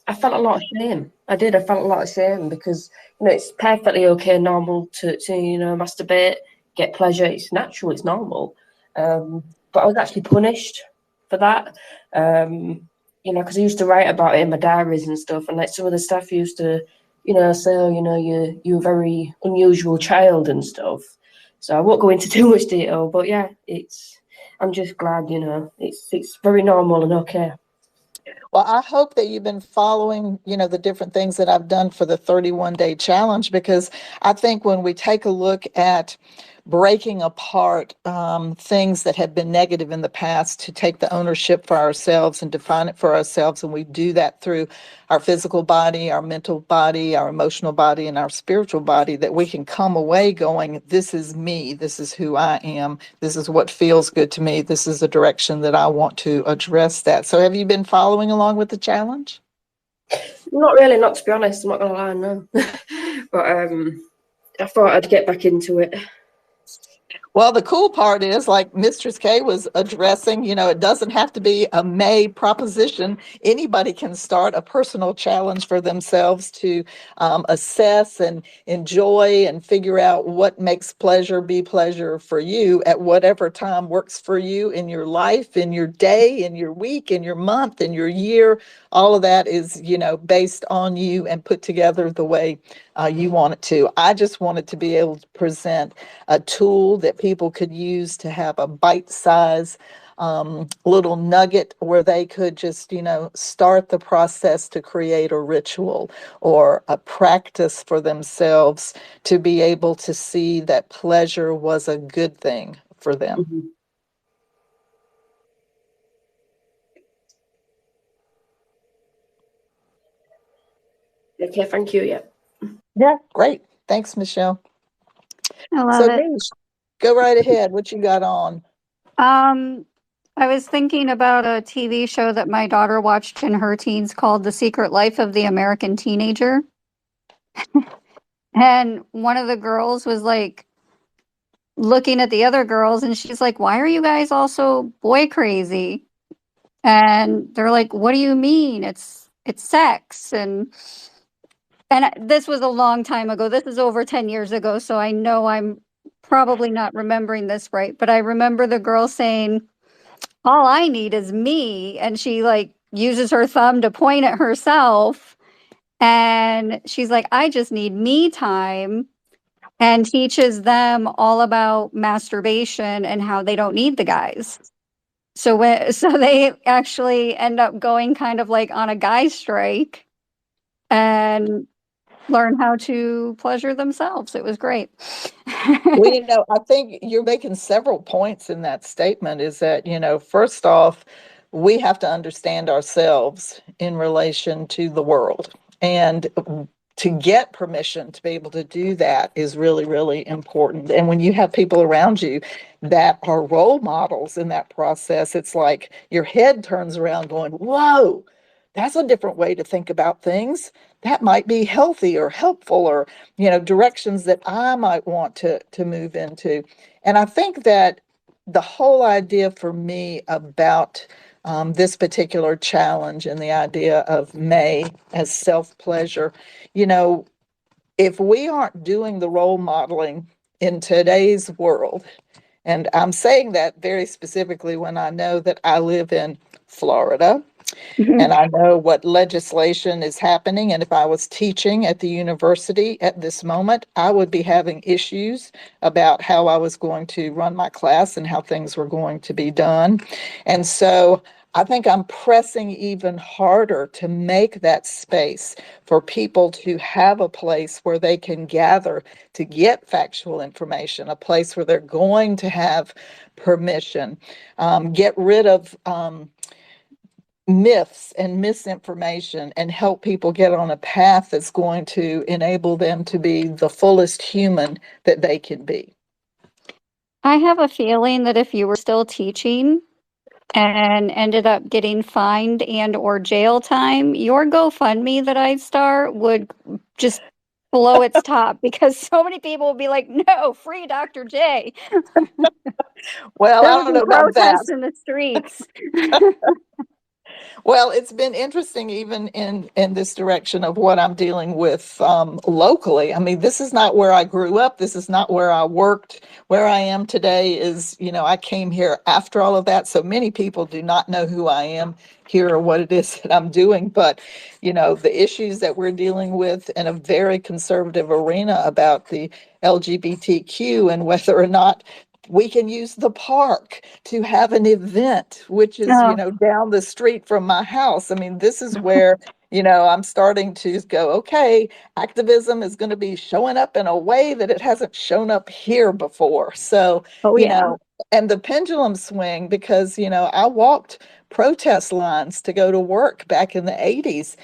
I felt a lot of shame. I did. I felt a lot of shame because, you know, it's perfectly okay, normal to you know, masturbate, get pleasure. It's natural. It's normal. But I was actually punished for that. You know, because I used to write about it in my diaries and stuff, and like some of the staff used to, you know, say, oh, you know, you're a very unusual child and stuff. So I won't go into too much detail, but yeah, I'm just glad, you know, it's very normal and okay. Well, I hope that you've been following, the different things that I've done for the 31-day challenge, because I think when we take a look at breaking apart things that have been negative in the past, to take the ownership for ourselves and define it for ourselves, and we do that through our physical body, our mental body, our emotional body, and our spiritual body, that we can come away going, this is me, this is who I am, this is what feels good to me, this is the direction that I want to address that. So have you been following along with the challenge? Not really, not to be honest. I'm not gonna lie, no. But I thought I'd get back into it. Well, the cool part is, like Mistress K was addressing, it doesn't have to be a May proposition. Anybody can start a personal challenge for themselves to assess and enjoy and figure out what makes pleasure be pleasure for you at whatever time works for you in your life, in your day, in your week, in your month, in your year. All of that is, based on you and put together the way you want it to. I just wanted to be able to present a tool that people could use to have a bite-size little nugget where they could just, start the process to create a ritual or a practice for themselves to be able to see that pleasure was a good thing for them. Mm-hmm. Okay, thank you. Yeah. Yeah, great. Thanks, Michelle. I love So, it. Nish, go right ahead. What you got on? I was thinking about a TV show that my daughter watched in her teens called The Secret Life of the American Teenager. And one of the girls was like looking at the other girls and she's like, "Why are you guys all so boy crazy?" And they're like, "What do you mean? It's sex." And this was a long time ago. This is over 10 years ago, so I know I'm probably not remembering this right, but I remember the girl saying, "All I need is me." And she like uses her thumb to point at herself. And she's like, "I just need me time," and teaches them all about masturbation and how they don't need the guys. So they actually end up going kind of like on a guy strike and learn how to pleasure themselves. It was great. Well, I think you're making several points in that statement, is that, first off, we have to understand ourselves in relation to the world. And to get permission to be able to do that is really, really important. And when you have people around you that are role models in that process, it's like your head turns around going, whoa, that's a different way to think about things. That might be healthy or helpful, or, directions that I might want to move into. And I think that the whole idea for me about this particular challenge and the idea of May as self-pleasure, if we aren't doing the role modeling in today's world, and I'm saying that very specifically when I know that I live in Florida, And I know what legislation is happening. And if I was teaching at the university at this moment, I would be having issues about how I was going to run my class and how things were going to be done. And so I think I'm pressing even harder to make that space for people to have a place where they can gather to get factual information, a place where they're going to have permission, get rid of myths and misinformation, and help people get on a path that's going to enable them to be the fullest human that they can be. I have a feeling that if you were still teaching and ended up getting fined and or jail time, your GoFundMe that I'd start would just blow its top, because so many people would be like, no, free Dr. J. Well, I There would don't be know about that. protests in the streets. Well, it's been interesting even in this direction of what I'm dealing with locally. I mean, this is not where I grew up. This is not where I worked. Where I am today is, I came here after all of that. So many people do not know who I am here or what it is that I'm doing. But, the issues that we're dealing with in a very conservative arena about the LGBTQ and whether or not we can use the park to have an event, which is, Oh, down the street from my house. I mean, this is where, I'm starting to go, okay, activism is going to be showing up in a way that it hasn't shown up here before. So, oh yeah. and the pendulum swing, because, I walked protest lines to go to work back in the 80s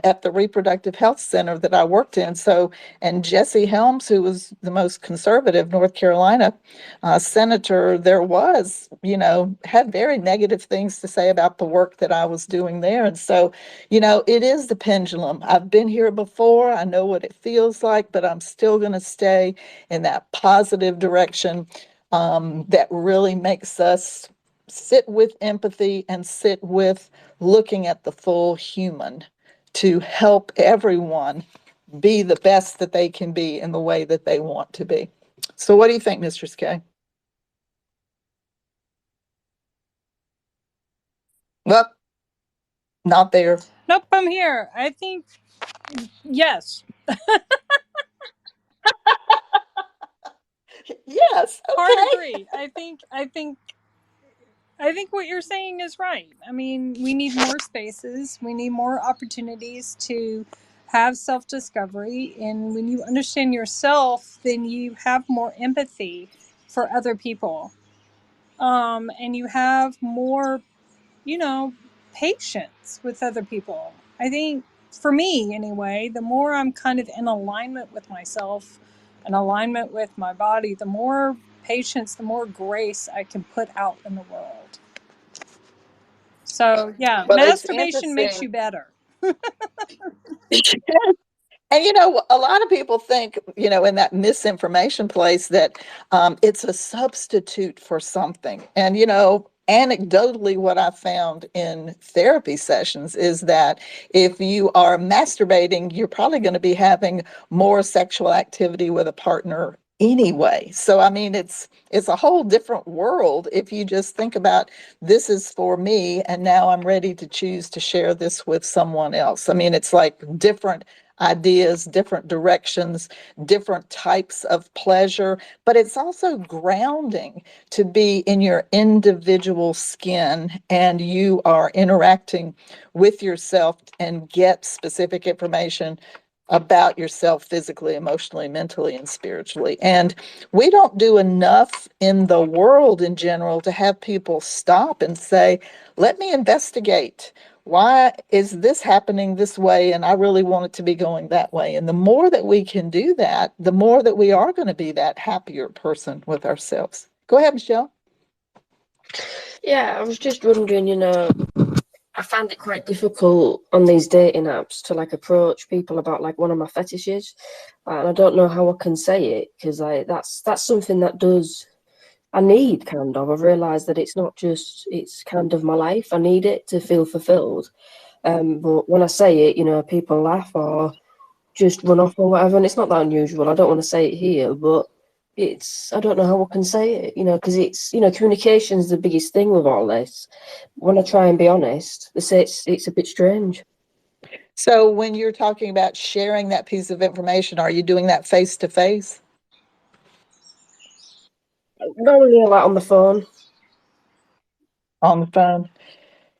at the reproductive health center that I worked in. So, and Jesse Helms, who was the most conservative North Carolina senator there was, had very negative things to say about the work that I was doing there. And so, it is the pendulum. I've been here before. I know what it feels like, but I'm still going to stay in that positive direction that really makes us sit with empathy and sit with looking at the full human to help everyone be the best that they can be in the way that they want to be. So what do you think, Mistress K? Well, not there. Nope, I'm here. I think yes. Yes, Hard okay. agree. I think what you're saying is right. I mean, we need more spaces. We need more opportunities to have self-discovery, and when you understand yourself, then you have more empathy for other people. And you have more, you know, patience with other people. I think for me anyway, the more I'm kind of in alignment with myself and alignment with my body, the more patience, the more grace I can put out in the world. So yeah, Well, it's masturbation makes interesting. you better. And a lot of people think, in that misinformation place that it's a substitute for something. And, anecdotally, what I found in therapy sessions is that if you are masturbating, you're probably going to be having more sexual activity with a partner anyway. So, I mean, it's a whole different world if you just think about this is for me, and now I'm ready to choose to share this with someone else. I mean, it's like different ideas, different directions, different types of pleasure, but it's also grounding to be in your individual skin and you are interacting with yourself and get specific information about yourself physically, emotionally, mentally, and spiritually. And we don't do enough in the world in general to have people stop and say, let me investigate. Why is this happening this way? And I really want it to be going that way. And the more that we can do that, the more that we are going to be that happier person with ourselves. Go ahead, Michelle. Yeah, I was just wondering, I find it quite difficult on these dating apps to approach people about one of my fetishes, and I don't know how I can say it because that's something that I need kind of. I've realised that it's kind of my life. I need it to feel fulfilled. But when I say it, people laugh or just run off or whatever, and it's not that unusual. I don't want to say it here, but I don't know how I can say it, because it's, communication is the biggest thing with all this. When I try and be honest, they say it's a bit strange. So when you're talking about sharing that piece of information, are you doing that face to face? Normally, like on the phone. On the phone?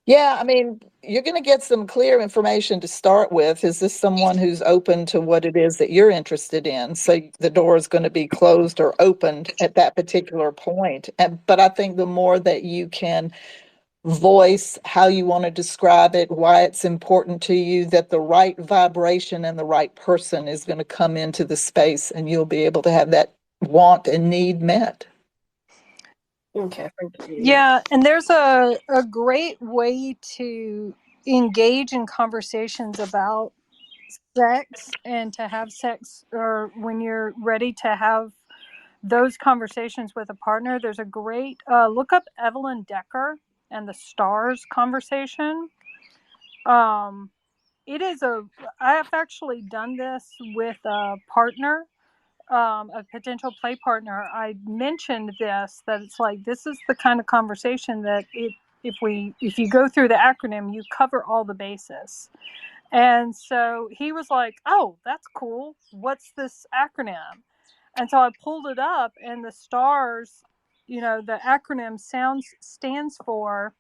Yeah, I mean, you're going to get some clear information to start with. Is this someone who's open to what it is that you're interested in? So the door is going to be closed or opened at that particular point. But I think the more that you can voice how you want to describe it, why it's important to you, that the right vibration and the right person is going to come into the space, and you'll be able to have that want and need met. Okay, thank you. Yeah, and there's a great way to engage in conversations about sex and to have sex, or when you're ready to have those conversations with a partner. There's a great look up Evelyn Decker and the stars conversation. It is I have actually done this with a partner, a potential play partner. I mentioned this, that it's like, this is the kind of conversation that if you go through the acronym, you cover all the bases. And so he was like, oh, that's cool. What's this acronym? And so I pulled it up, and the stars, the acronym stands for,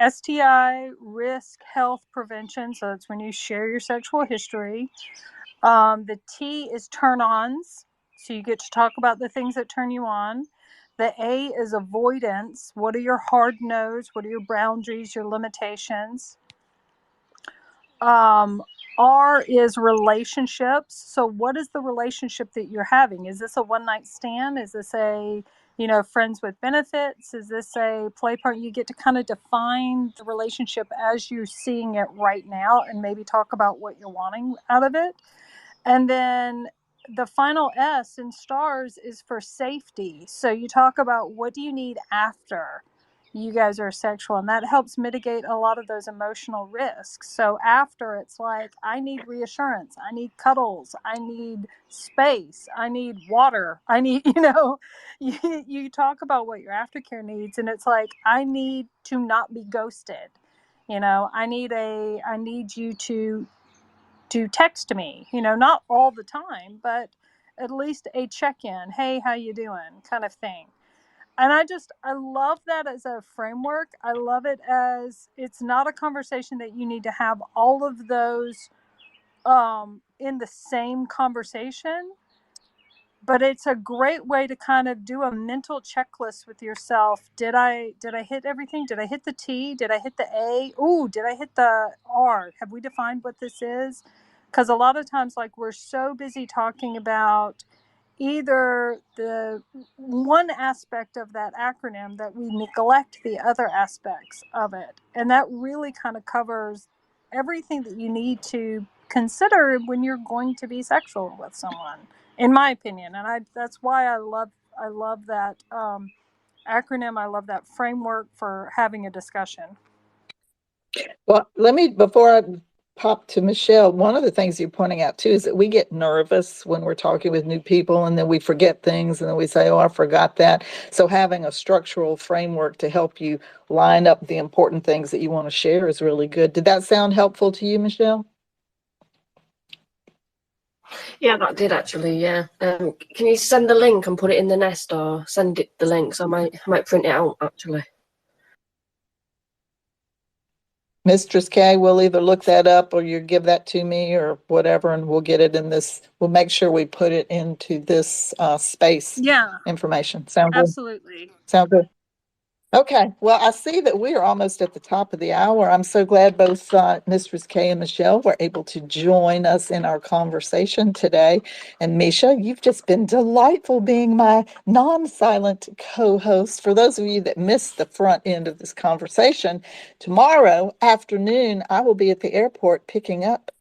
STI risk health prevention. So that's when you share your sexual history. The T is turn ons. So you get to talk about the things that turn you on. The A is avoidance. What are your hard no's? What are your boundaries, your limitations? R is relationships. So what is the relationship that you're having? Is this a one night stand? Is this a, friends with benefits? Is this a play partner? You get to kind of define the relationship as you're seeing it right now, and maybe talk about what you're wanting out of it. And then the final S in stars is for safety. So you talk about, what do you need after you guys are sexual, and that helps mitigate a lot of those emotional risks. So after, it's like, I need reassurance, I need cuddles, I need space, I need water, I need, you talk about what your aftercare needs, and it's like, I need to not be ghosted. I need you to text me, not all the time, but at least a check-in, hey, how you doing, kind of thing. And I love that as a framework. I love it as, it's not a conversation that you need to have all of those in the same conversation, but it's a great way to kind of do a mental checklist with yourself. Did I hit everything? Did I hit the T? Did I hit the A? Ooh, did I hit the R? Have we defined what this is? Because a lot of times, like, we're so busy talking about either the one aspect of that acronym that we neglect the other aspects of it. And that really kind of covers everything that you need to consider when you're going to be sexual with someone, in my opinion. And that's why I love that acronym. I love that framework for having a discussion. Well, before I pop to Michelle, one of the things you're pointing out too is that we get nervous when we're talking with new people, and then we forget things, and then we say, oh, I forgot that. So having a structural framework to help you line up the important things that you want to share is really good. Did that sound helpful to you, Michelle? Yeah, that did actually. Yeah. Can you send the link and put it in the nest, or send it the link? So I might print it out actually. Mistress K, we'll either look that up or you give that to me or whatever, and we'll get it in this. We'll make sure we put it into this space information. Sound good? Absolutely. Sound good? Okay, well, I see that we are almost at the top of the hour. I'm so glad both Mistress Kay and Michelle were able to join us in our conversation today. And Misha, you've just been delightful being my non-silent co-host. For those of you that missed the front end of this conversation, tomorrow afternoon, I will be at the airport picking up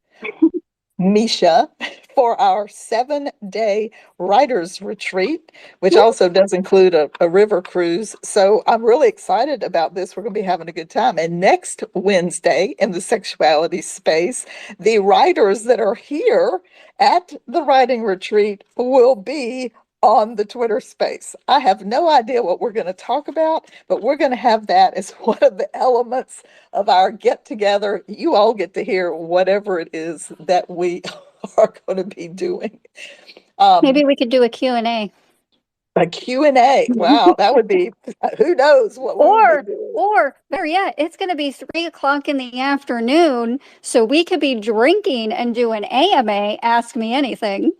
Misha for our 7-day writers retreat, which also does include a river cruise. So I'm really excited about this. We're going to be having a good time. And next Wednesday in the Sexuality Space, the writers that are here at the writing retreat will be on the Twitter space. I have no idea what we're going to talk about, but we're going to have that as one of the elements of our get together. You all get to hear whatever it is that we are going to be doing. Maybe we could do a Q&A. A Q&A. Wow, that would be, who knows what we would be doing. Or better yet, it's going to be 3 o'clock in the afternoon, so we could be drinking and do an AMA, Ask Me Anything.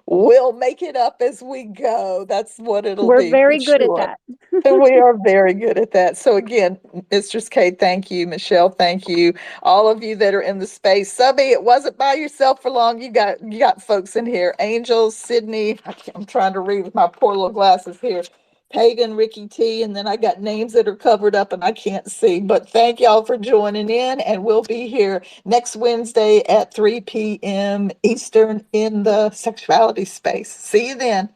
We'll make it up as we go. That's what it'll We're be. very For good sure. at that. We are very good at that. So again, Mistress Kate, thank you. Michelle, thank you. All of you that are in the space. Subby, it wasn't by yourself for long. You got folks in here. Angel, Sydney. I'm trying to read with my poor little glasses here. Pagan, Ricky T, and then I got names that are covered up and I can't see. But thank y'all for joining in, and we'll be here next Wednesday at 3 p.m. Eastern in the Sexuality Space. See you then.